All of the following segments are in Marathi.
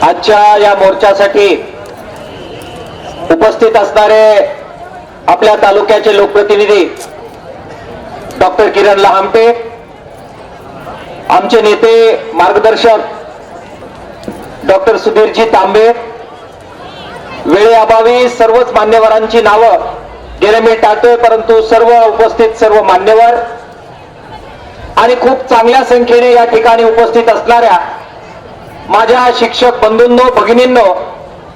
आजच्या या मोर्चासाठी उपस्थित असणारे आपल्या तालुक्याचे लोकप्रतिनिधी डॉक्टर किरण लहामटे, आमचे नेते मार्गदर्शक डॉक्टर सुधीरजी तांबे, वेळेअभावी सर्वच मान्यवरांची नावं गेले मी टाळतोय, परंतु सर्व उपस्थित सर्व मान्यवर आणि खूप चांगल्या संख्येने या ठिकाणी उपस्थित असणाऱ्या माझ्या शिक्षक बंधूंनो, भगिनींनो,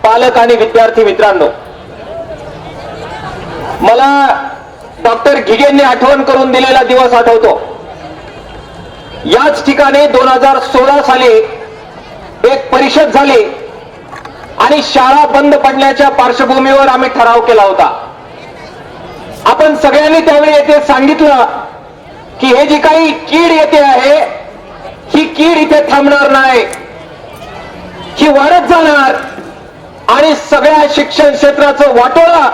पालक आणि विद्यार्थी मित्रांनो, मला डॉक्टर घिगेंनी आठवण करून दिलेला दिवस आठवतो. याच ठिकाणी 2016 साली एक परिषद झाली आणि शाळा बंद पडण्याच्या पार्श्वभूमीवर आम्ही ठराव केला होता. आपण सगळ्यांनी त्यावेळी येथे सांगितलं की हे जी काही कीड येते आहे, ही कीड इथे थांबणार नाही, ही वाढत जाणार आणि सगळ्या शिक्षण क्षेत्राचं वाटोळं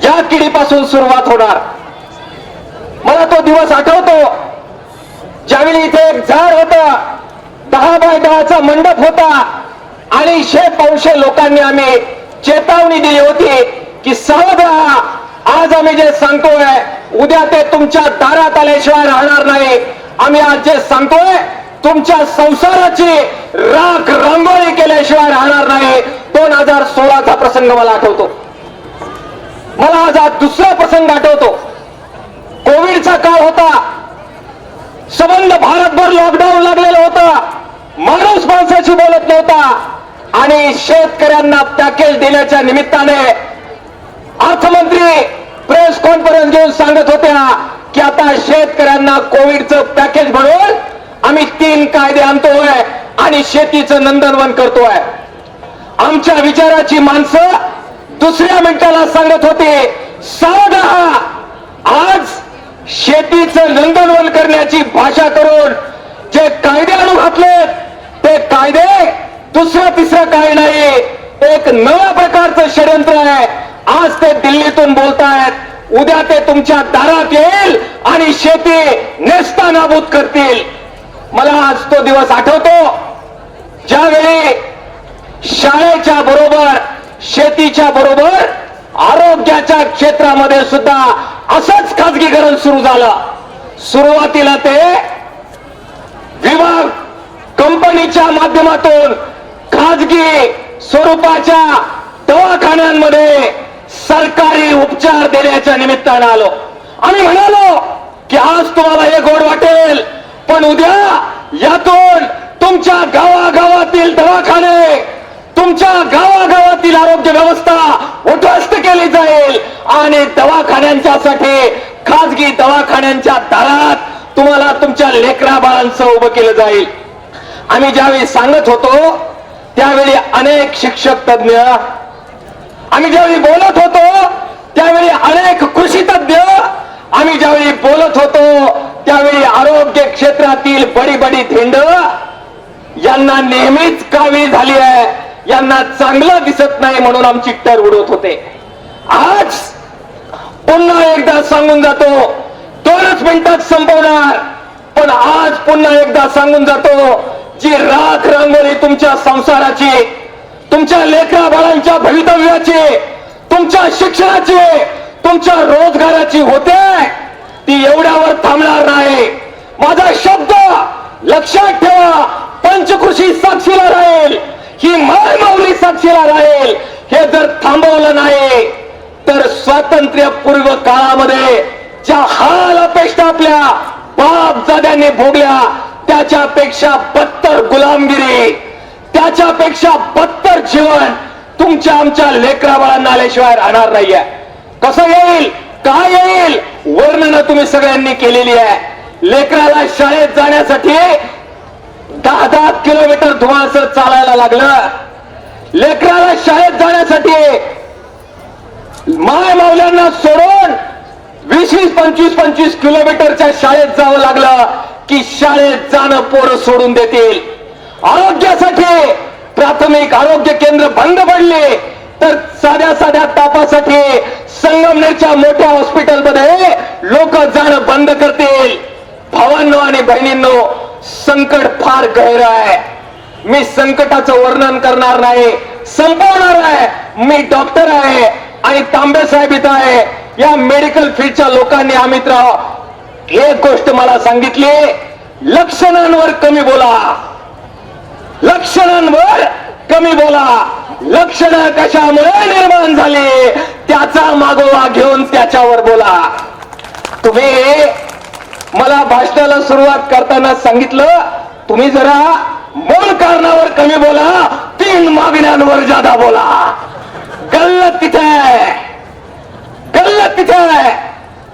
या किडीपासून सुरुवात होणार. मला तो दिवस आठवतो ज्यावेळी इथे एक झाड होतं, 10 बाय 10चा मंडप होता आणि 100-200 लोकांनी आम्ही चेतावणी दिली होती की सावध राहा, आज आम्ही जे सांगतोय उद्या ते तुमच्या दारात आल्याशिवाय राहणार नाही. आम्ही आज जे सांगतोय तुमच्या संसाराची राख रांगोळी केल्याशिवाय राहणार नाही. 2016चा प्रसंग मला आठवतो. मला आज दुसरा प्रसंग आठवतो. कोविडचा काळ होता, संबंध भारतभर लॉकडाऊन लागलेलं होतं, माणूस माणसाशी बोलत नव्हता आणि शेतकऱ्यांना पॅकेज देण्याच्या निमित्ताने अर्थमंत्री प्रेस कॉन्फरन्स घेऊन सांगत होत्या की आता शेतकऱ्यांना कोविडचं पॅकेज म्हणून आम्ही 3 कायदे आणतोय आणि शेतीचं नंदनवन करतोय. आमच्या विचाराची माणसं दुसऱ्या मिनिटाला सांगत होते सावध राहा. आज शेतीचं नंदनवन करण्याची भाषा करून जे कायदे आणून घातलेत ते कायदे दुसरा तिसरा काही नाही, एक नव्या प्रकारचं षडयंत्र आहे. आज ते दिल्लीतून बोलतायत, उद्या ते तुमच्या दारात येईल आणि शेती नेस्तनाबूत करतील. मला आज तो दिवस आठवतो ज्यावेळी शाळेच्या बरोबर, शेतीच्या बरोबर आरोग्याच्या क्षेत्रामध्ये सुद्धा असंच खाजगीकरण सुरू झालं. सुरुवातीला ते विभाग कंपनीच्या माध्यमातून खाजगी स्वरूपाच्या दवाखान्यांमध्ये सरकारी उपचार देण्याच्या निमित्तानं आलो. आम्ही म्हणालो की आज तुम्हाला हे गोड वाटेल, पण उद्या यातून तुमच्या गावागावातील दवाखाने, तुमच्या गावागावातील आरोग्य व्यवस्था उद्ध्वस्त केली जाईल आणि दवाखान्यांच्यासाठी खाजगी दवाखान्यांच्या दारात तुम्हाला तुमच्या लेकरा बाळांचं उभं केलं जाईल. आम्ही ज्यावेळी सांगत होतो त्यावेळी अनेक शिक्षक तज्ञ, आम्ही ज्यावेळी बोलत होतो त्यावेळी अनेक कृषी तज्ञ, आम्ही ज्यावेळी बोलत होतो त्यावेळी आरोग्य क्षेत्रातील बडी बडी धेंड यांना नेहमीच कावीळ झाली आहे, यांना चांगलं दिसत नाही म्हणून आमची टर उडवत होते. आज पुन्हा एकदा सांगून जातो, 2च मिनिटात संपवणार, पण आज पुन्हा एकदा सांगून जातो, जी राख रांगोळी तुमच्या संसाराची, तुमच्या लेकरा बाळांच्या भवितव्याची, तुमच्या शिक्षणाची, तुमच्या रोजगाराची होते ती एवढ्यावर थांबणार नाही. माझा शब्द लक्षात ठेवा, पंचकृषी साक्षीला राहील, ही मायमाऊली साक्षीला राहील. हे जर थांबवलं नाही तर स्वातंत्र्यपूर्व काळामध्ये ज्या हाल अपेक्षा आपल्या बापजाद्यांनी भोगल्या त्याच्यापेक्षा बत्तर गुलामगिरी, त्याच्यापेक्षा बत्तर जीवन तुमच्या आमच्या लेकरा बाळांना आल्याशिवाय राहणार नाहीये. कसं येईल, काय येईल, वर्णन तुम्ही सगळ्यांनी केलेली आहे. लेकराला शाळेत जाण्यासाठी 10-10 किलोमीटर धुमासं चालायला लागलं. लेकराला शाळेत जाण्यासाठी माय मावल्यांना सोडून 20-25 किलोमीटरच्या शाळेत जावं लागलं की शाळेत जाणं पोरं सोडून देतील. आरोग्यासाठी प्राथमिक आरोग्य केंद्र बंद पडले तर साध्या साध्या तापासाठी संगमनेरच्या मोठ्या हॉस्पिटलमध्ये लोक जाणं बंद करतील. भावांनो आणि बहिणींनो, संकट फार गहर आहे. मी संकटाचं वर्णन करणार नाही, संपवणार आहे. मी डॉक्टर आहे आणि तांबे साहेब इथं आहे. या मेडिकल फील्डच्या लोकांनी अमितराव एक गोष्ट मला सांगितली, लक्षणांवर कमी बोला, लक्षणांवर कमी बोला. लक्षणं कशामुळे निर्माण झाली त्याचा मागोवा घेऊन त्याच्यावर बोला. तुम्ही मला भाषणाला सुरुवात करताना सांगितलं, तुम्ही जरा मूळ कारणावर कमी बोला, 3 मागण्यांवर जादा बोला. गल्लत तिथे आहे, गल्लत तिथे आहे.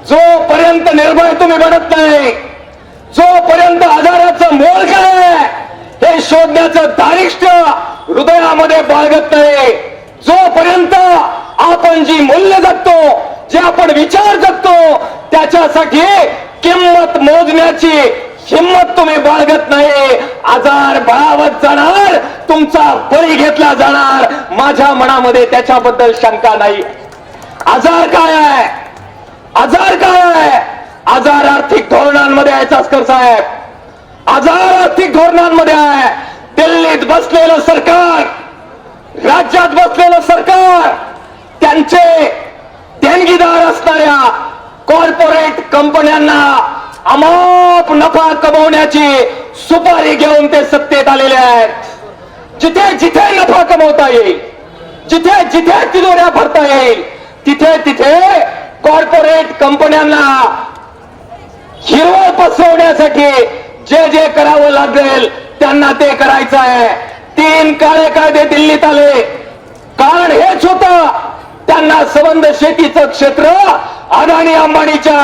जोपर्यंत निर्भय तुम्ही बनत नाही, जोपर्यंत आजाराचं मूळ काय आहे हे शोधण्याचं धारिष्ट्य हृदयामध्ये बाळगत नाही, जोपर्यंत आपण जी मूल्य जगतो, जे आपण विचार जगतो, त्याच्यासाठी किंमत मोजण्याची हिंमत तुम्ही बाळगत नाही, आजार बळावत जाणार, तुमचा बळी घेतला जाणार. माझ्या मनामध्ये त्याच्याबद्दल शंका नाही. आजार काय आहे? आजार काय आहे? आजार आर्थिक धोरणांमध्ये आहे चास्कर साहेब, आजार आर्थिक धोरणांमध्ये आहे. दिल्लीत बसलेलं सरकार, राज्यात बसलेलं सरकार, त्यांचे देणगीदार असणाऱ्या कॉर्पोरेट कंपन्यांना अमाप नफा कमवण्याची सुपारी घेऊन ते सत्तेत आलेले आहेत. जिथे जिथे नफा कमवता येईल, जिथे जिथे तिजोऱ्या भरता येईल, तिथे तिथे कॉर्पोरेट कंपन्यांना हिरवळ पसरवण्यासाठी जे जे करावं लागेल त्यांना ते करायचं आहे. 3 काळे कायदे दिल्लीत आले, कारण हेच होतं, त्यांना संबंध शेतीचं क्षेत्र अदानी अंबानीच्या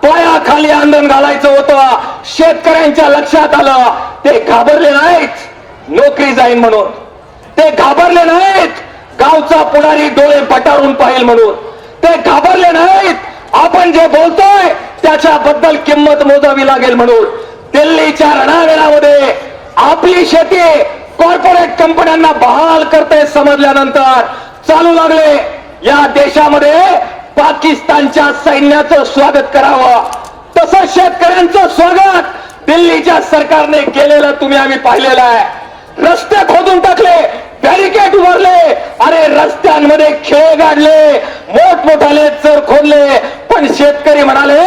पायाखाली आंदोलन घालायचं होतं. शेतकऱ्यांच्या लक्षात आलं, ते घाबरले नाहीत नोकरी जाईन म्हणून, ते घाबरले नाहीत गावचा पुढारी डोळे पटारून पाहिल म्हणून, ते घाबरले नाहीत आपण जे बोलतोय त्याच्याबद्दल किंमत मोजावी लागेल म्हणून. दिल्लीच्या रणांगणामध्ये आपली शेती कॉर्पोरेट कंपन्यांना बहाल करते समजल्यानंतर चालू लागले या देशामध्ये पाकिस्तानच्या सैन्याचं स्वागत करावं. तसं शेतकऱ्यांचं स्वागत दिल्लीच्या सरकारने केलेलं तुम्ही आम्ही पाहिलेलं आहे. रस्ते खोदून टाकले, बॅरिकेड उभारले, अरे रस्त्यांमध्ये खेळ गाडले, मोठमोठाले चर खोदले, पण शेतकरी म्हणाले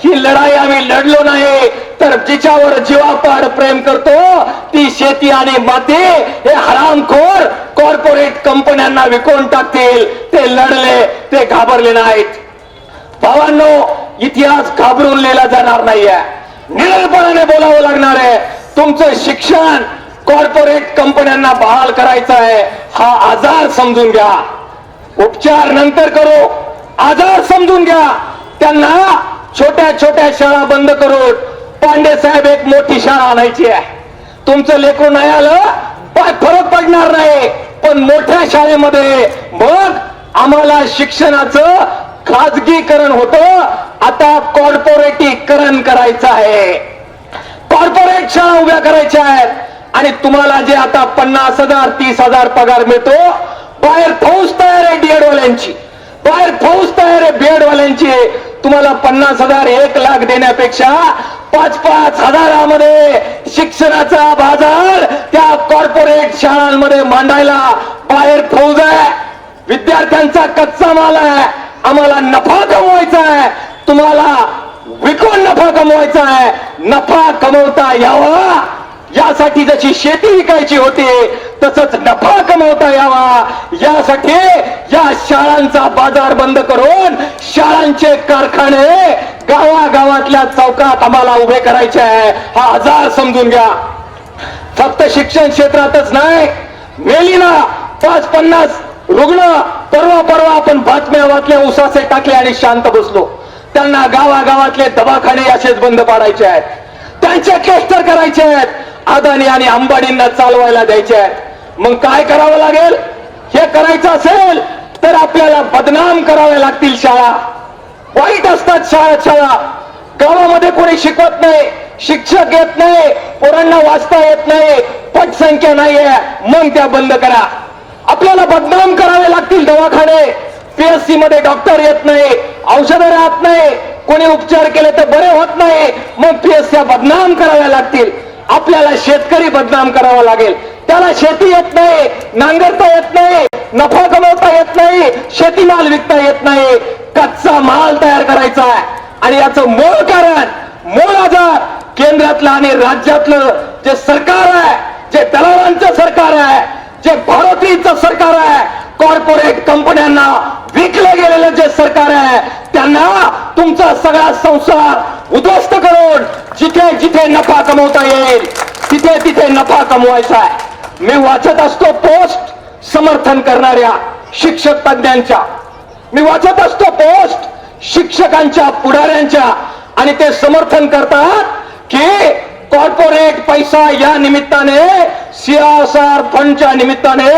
ही लढाई आम्ही लढलो नाही, तर जिच्यावर जीवापाड प्रेम करतो ती शेती आणि माती हे हरामखोर कॉर्पोरेट कंपन्यांना विकून टाकतील. ते लढले, ते घाबरले नाहीत. भावांनो, इतिहास घाबरून लिहिला जाणार नाहीये, निरळपणाने बोलावं लागणार आहे. तुमचं शिक्षण कॉर्पोरेट कंपन्यांना बहाल करायचा आहे, हा आजार समजून घ्या. उपचार नंतर करू, आजार समजून घ्या. त्यांना छोट्या छोट्या शाळा बंद करून पांडे साहेब एक मोठी शाळा आणायची आहे. तुमचं लेकरू नाही आलं फरक पडणार नाही, पण मोठ्या शाळेमध्ये मग आम्हाला शिक्षणाचं खाजगीकरण होतं, आता कॉर्पोरेटीकरण करायचं आहे. कॉर्पोरेट शाळा उभ्या करायच्या आहेत आणि तुम्हाला जे आता 50,000 30,000 पगार मिळतो, बाहेर फौज तयार आहे डीएड वाल्यांची, बाहेर फौज तयार आहे बीएड वाल्यांची. तुम्हाला 50,000 1 लाख देण्यापेक्षा 5-5 हजारामध्ये शिक्षणाचा बाजार त्या कॉर्पोरेट शाळांमध्ये मांडायला बाहेर फौज आहे. विद्यार्थ्यांचा कच्चा माल आहे, आम्हाला नफा कमवायचा आहे, तुम्हाला विकून नफा कमवायचा आहे. नफा कमवता यावा यासाठी जशी शेती विकायची होती तसंच नफा कमवता यावा यासाठी या शाळांचा बाजार बंद करून शाळांचे कारखाने गावागावातल्या चौकात आम्हाला उभे करायचे आहे. हा आजार समजून घ्या. फक्त शिक्षण क्षेत्रातच नाही, मेलीना 5-50 रुग्ण परवा आपण बातम्या वाचल्या, उसासे टाकले आणि शांत बसलो. त्यांना गावागावातले दवाखाने असेच बंद पाडायचे आहेत, त्यांचे क्लस्टर करायचे आहेत, अदानी आणि अंबानींना चालवायला द्यायचे आहेत. मग काय करावं लागेल? हे करायचं असेल तर आपल्याला बदनाम कराव्या लागतील शाळा. वाईट असतात शाळा. गावामध्ये कोणी शिकवत नाही, शिक्षक येत नाही, पोरांना वाचता येत नाही, पटसंख्या नाहीये, मग त्या बंद करा. आपल्याला बदनाम करावे लागतील दवाखाने. पीएससी मध्ये डॉक्टर येत नाही, औषधं राहत नाही, कोणी उपचार केले तर बरे होत नाही, मग पीएससी बदनाम कराव्या लागतील. आपल्याला शेतकरी बदनाम करावा लागेल. त्याला शेती येत नाही, नांगरता येत नाही, नफा कमवता येत नाही, शेतीमाल विकता येत नाही, कच्चा माल तयार करायचा आहे. आणि याचं मूळ कारण, मूळ आजार केंद्रातलं आणि राज्यातलं जे सरकार आहे, जे दलालांचं सरकार आहे, जे भाडोत्रीचं सरकार आहे, कॉर्पोरेट कंपन्यांना विकलं गेलेलं जे सरकार आहे, त्यांना तुमचा सगळा संसार उद्ध्वस्त करून जिथे जिथे नफा कमवता येईल तिथे तिथे नफा कमवायचा आहे. मी वाचत असतो पोस्ट समर्थन करणाऱ्या शिक्षक तज्ञांच्या, मी वाचत असतो पोस्ट शिक्षकांच्या पुढाऱ्यांच्या, आणि ते समर्थन करतात की कॉर्पोरेट पैसा या निमित्ताने CSR फंडच्या निमित्ताने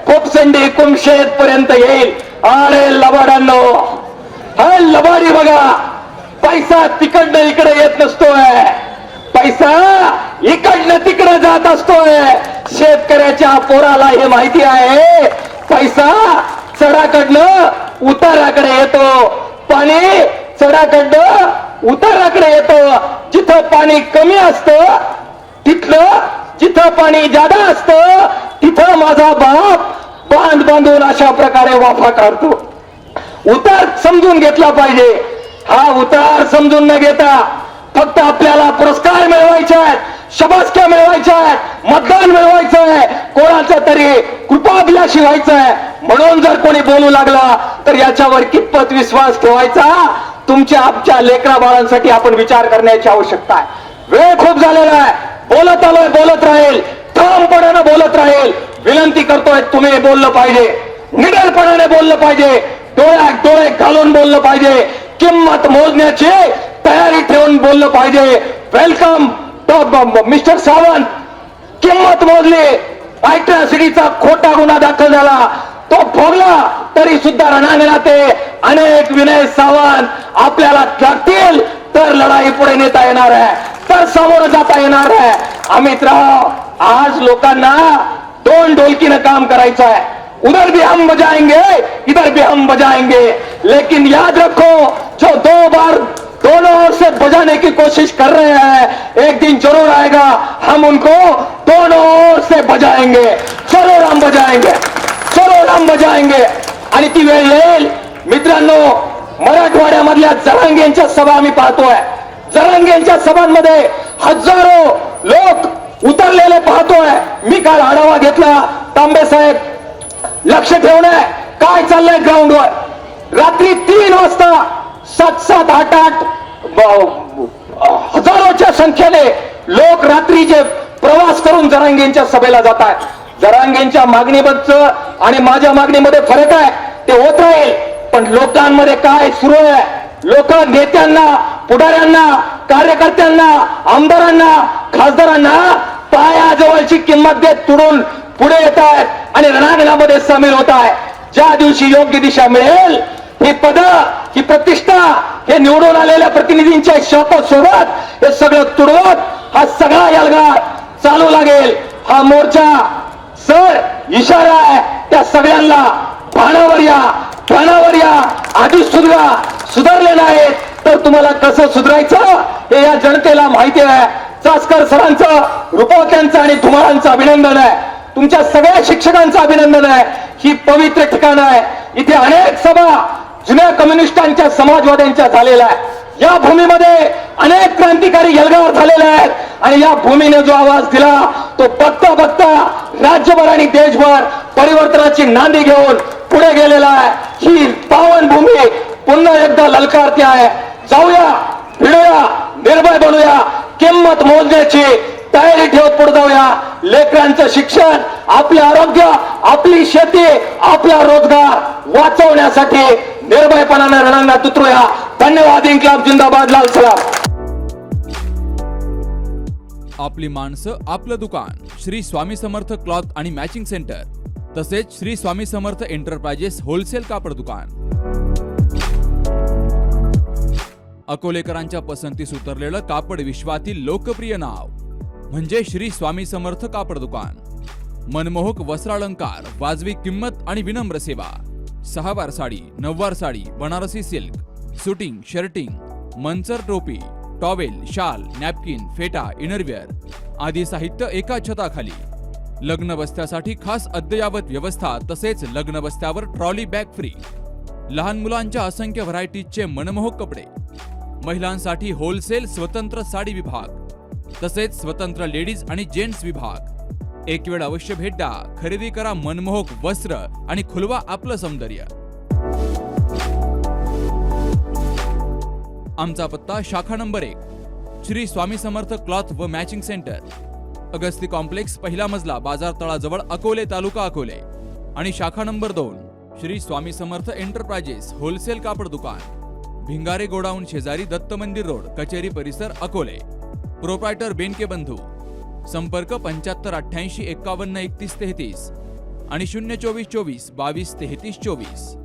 खोपसंडी कुमशेत पर्यंत येईल. अरे लबाडांनो, हा लबाडी बघा, पैसा तिकडनं इकडे येत नसतोय, पैसा इकडनं तिकडे जात असतोय. शेतकऱ्याच्या पोराला हे माहिती आहे, पैसा चढाकडनं उताराकडे येतो, पाणी चढाकडनं उताराकडे येतो. जिथं पाणी कमी असतं तिथलं, जिथं पाणी जादा असतं तिथं माझा बाप बांध बांधून अशा प्रकारे वाफा काढतो. उतार समजून घेतला पाहिजे. हा उतार समजून न घेता फक्त आपल्याला पुरस्कार मिळवायचे आहेत, शबासक्या मिळवायच्या आहेत, मतदान मिळवायचं आहे, कोणाचं तरी कृपाभिलाषी व्हायचं आहे म्हणून जर कोणी बोलू लागला तर याच्यावर कितपत विश्वास ठेवायचा, तुमच्या आमच्या लेकरा बाळांसाठी आपण विचार करण्याची आवश्यकता आहे. वेळ खूप झालेला आहे. बोलत आलोय, बोलत राहील, ठामपणानं बोलत राहील. विनंती करतोय, तुम्ही बोललं पाहिजे, निडरपणाने बोललं पाहिजे, डोळ्यात डोळे घालून बोललं पाहिजे, किंमत मोजण्याची तयारी ठेवून बोललं पाहिजे. Welcome mister Sawant. किंमत मोजली, अॅट्रॉसिटीचा खोटा गुन्हा दाखल झाला, तो भोगला, तरी सुद्धा रणांगणात अनेक विनय सावंत आपल्याला लागतील तर लढाई पुढे नेता येणार आहे, तर समोर जाता येणार आहे. अमितराव, आज लोकांना दोन ढोलकीनं काम करायचं आहे. उधर भी हम बजाएंगे, इधर भी हम बजाएंगे, लेकिन याद रखो जो दोनों ओर से बजाने की कोशिश कर रहे हैं, एक दिन जरूर आएगा हम उनको दोनों ओर से बजाएंगे. जरूर हम बजाएंगे, जरूर हम बजाएंगे. आणि ती वेळ येईल मित्रांनो. मराठवाड्यामधल्या जरांगेंच्या सभा आम्ही पाहतोय. जरांगेंच्या सभांमध्ये हजारो लोक उतरलेले पाहतोय. मी काल आढावा घेतला. तांबे साहेब, लक्ष ठेवणं काय चाललंय ग्राउंडवर. रात्री 3 वाजता 7-7, 8-8 हजारोच्या संख्येने लोक रात्रीचे प्रवास करून जरांगेंच्या सभेला जात आहेत. जरांगेंच्या मागणीबद्दल आणि माझ्या मागणीमध्ये फरक आहे, ते होत राहील. पण लोकांमध्ये काय सुरू आहे, लोक नेत्यांना, पुढाऱ्यांना, कार्यकर्त्यांना, आमदारांना, खासदारांना पायाजवळची किंमत देत तुडून पुढे येत आहेत आणि रणांगणामध्ये सामील होत आहे. ज्या दिवशी योग्य दिशा मिळेल, ही पद, ही प्रतिष्ठा, हे निवडून आलेल्या प्रतिनिधींच्या शपथसोबत हे सगळं तुडवत हा सगळा यलगार चालू लागेल. हा मोर्चा सर इशारा आहे त्या सगळ्यांना, भानावर या, भानावर या. आधी सुधारले नाहीत तर तुम्हाला कसं सुधारायचं हे या जनतेला माहिती आहे. चासकर सरांचं, रुपवत्यांचं आणि धुमाळांचं अभिनंदन आहे. तुमच्या सगळ्या शिक्षकांचं अभिनंदन आहे. ही पवित्र ठिकाण आहे. इथे अनेक सभा जुन्या कम्युनिस्टांच्या, समाजवाद्यांच्या झालेल्या आहे. या भूमीमध्ये अनेक क्रांतिकारी यलगार झालेले आहेत आणि या भूमीने जो आवाज दिला तो बघता बघता राज्यभर आणि देशभर परिवर्तनाची नांदी घेऊन पुढे गेलेला आहे. ही पावन भूमी पुन्हा एकदा ललकारते आहे. जाऊया, भिडूया, निर्भय बनूया, किंमत मोजण्याची तयारी ठेवत पुढे जाऊया. लेकरांचं शिक्षण, आपले आरोग्य, आपली शेती, आपला रोजगार वाचवण्यासाठी निर्भयपणाने रणांगणात उतरूया. धन्यवाद. इन्क्लाब जिंदाबाद. लाल सलाम. आपली माणसं, आपलं दुकान. श्री स्वामी समर्थ क्लॉथ आणि मॅचिंग सेंटर, तसेच श्री स्वामी समर्थ एंटरप्राइजेस होलसेल कापड दुकान. अकोलेकरांच्या पसंतीस उतरलेलं कापड विश्वातील लोकप्रिय नाव म्हणजे श्री स्वामी समर्थ कापड दुकान. मनमोहक वस्त्रालंकार, वाजवी किंमत आणि विनम्र सेवा. 6 वार साडी, 9 वार sari, Banarasi silk, suiting, shirting, मंचर टोपी, टॉवेल, शाल, नॅपकिन, फेटा, इनरवेअर आदी साहित्य एका छताखाली. लग्न बस्त्यासाठी खास अद्ययावत व्यवस्था, तसेच लग्न बस्त्यावर ट्रॉली बॅग फ्री, लहान मुलांच्या असंख्य व्हरायटीजचे मनमोहक कपडे, महिलांसाठी होलसेल स्वतंत्र साडी विभाग, तसेच स्वतंत्र लेडीज आणि जेंट्स विभाग. एक वेळ अवश्य भेट द्या, खरेदी करा मनमोहक वस्त्र आणि खुलवा आपलं सौंदर्य. आमचा पत्ता शाखा नंबर 1, श्री स्वामी समर्थ क्लॉथ व मॅचिंग सेंटर, अगस्ती कॉम्प्लेक्स, पहिला मजला, बाजार तळाजवळ, अकोले, तालुका अकोले. आणि शाखा number 2, Shri Swami Samarth enterprises wholesale कापड दुकान, भिंगारे गोडाऊन शेजारी, दत्त मंदिर रोड, कचेरी परिसर, अकोले. प्रोप्रायटर बेनके बंधू. संपर्क 75 88 51 31 33 आणि 024 24 22 33 24.